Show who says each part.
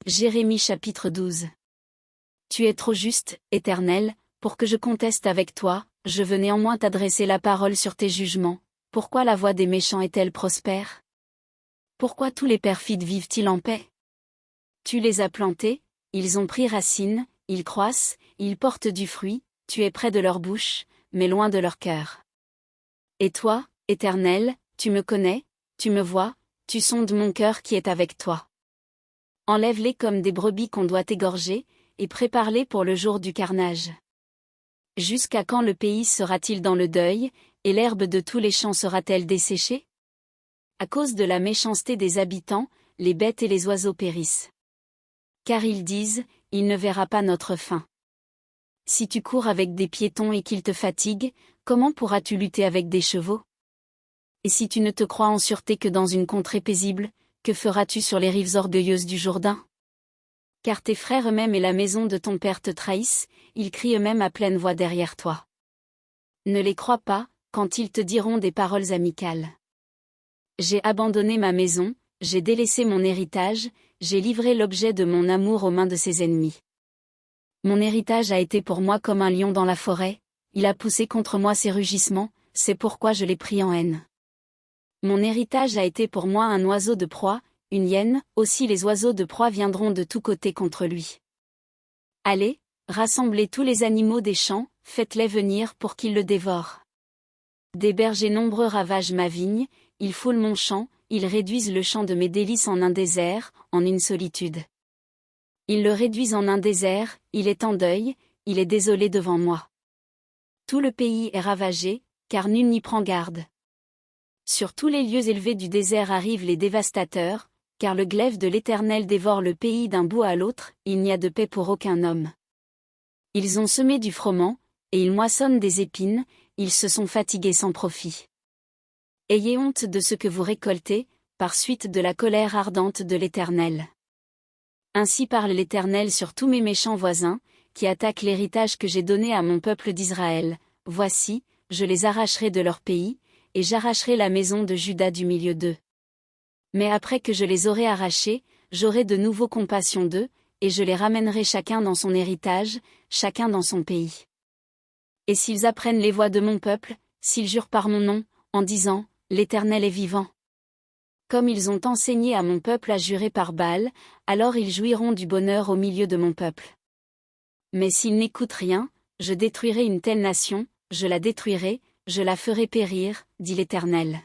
Speaker 1: Jérémie chapitre 12. Tu es trop juste, Éternel, pour que je conteste avec toi, je veux néanmoins t'adresser la parole sur tes jugements. Pourquoi la voie des méchants est-elle prospère? Pourquoi tous les perfides vivent-ils en paix? Tu les as plantés, ils ont pris racine, ils croissent, ils portent du fruit, tu es près de leur bouche, mais loin de leur cœur. Et toi, Éternel, tu me connais, tu me vois, tu sondes mon cœur qui est avec toi. Enlève-les comme des brebis qu'on doit égorger, et prépare-les pour le jour du carnage. Jusqu'à quand le pays sera-t-il dans le deuil, et l'herbe de tous les champs sera-t-elle desséchée? À cause de la méchanceté des habitants, les bêtes et les oiseaux périssent. Car ils disent, il ne verra pas notre fin. Si tu cours avec des piétons et qu'ils te fatiguent, comment pourras-tu lutter avec des chevaux? Et si tu ne te crois en sûreté que dans une contrée paisible, que feras-tu sur les rives orgueilleuses du Jourdain? Car tes frères eux-mêmes et la maison de ton père te trahissent, ils crient eux-mêmes à pleine voix derrière toi. Ne les crois pas, quand ils te diront des paroles amicales. J'ai abandonné ma maison, j'ai délaissé mon héritage, j'ai livré l'objet de mon amour aux mains de ses ennemis. Mon héritage a été pour moi comme un lion dans la forêt, il a poussé contre moi ses rugissements, c'est pourquoi je l'ai pris en haine. Mon héritage a été pour moi un oiseau de proie, une hyène, aussi les oiseaux de proie viendront de tous côtés contre lui. Allez, rassemblez tous les animaux des champs, faites-les venir pour qu'ils le dévorent. Des bergers nombreux ravagent ma vigne, ils foulent mon champ, ils réduisent le champ de mes délices en un désert, en une solitude. Ils le réduisent en un désert, il est en deuil, il est désolé devant moi. Tout le pays est ravagé, car nul n'y prend garde. Sur tous les lieux élevés du désert arrivent les dévastateurs, car le glaive de l'Éternel dévore le pays d'un bout à l'autre, il n'y a de paix pour aucun homme. Ils ont semé du froment, et ils moissonnent des épines, ils se sont fatigués sans profit. Ayez honte de ce que vous récoltez, par suite de la colère ardente de l'Éternel. Ainsi parle l'Éternel sur tous mes méchants voisins, qui attaquent l'héritage que j'ai donné à mon peuple d'Israël. Voici, je les arracherai de leur pays, et j'arracherai la maison de Juda du milieu d'eux. Mais après que je les aurai arrachés, j'aurai de nouveau compassion d'eux, et je les ramènerai chacun dans son héritage, chacun dans son pays. Et s'ils apprennent les voies de mon peuple, s'ils jurent par mon nom, en disant, l'Éternel est vivant. Comme ils ont enseigné à mon peuple à jurer par Baal, alors ils jouiront du bonheur au milieu de mon peuple. Mais s'ils n'écoutent rien, je détruirai une telle nation, je la détruirai, je la ferai périr, dit l'Éternel.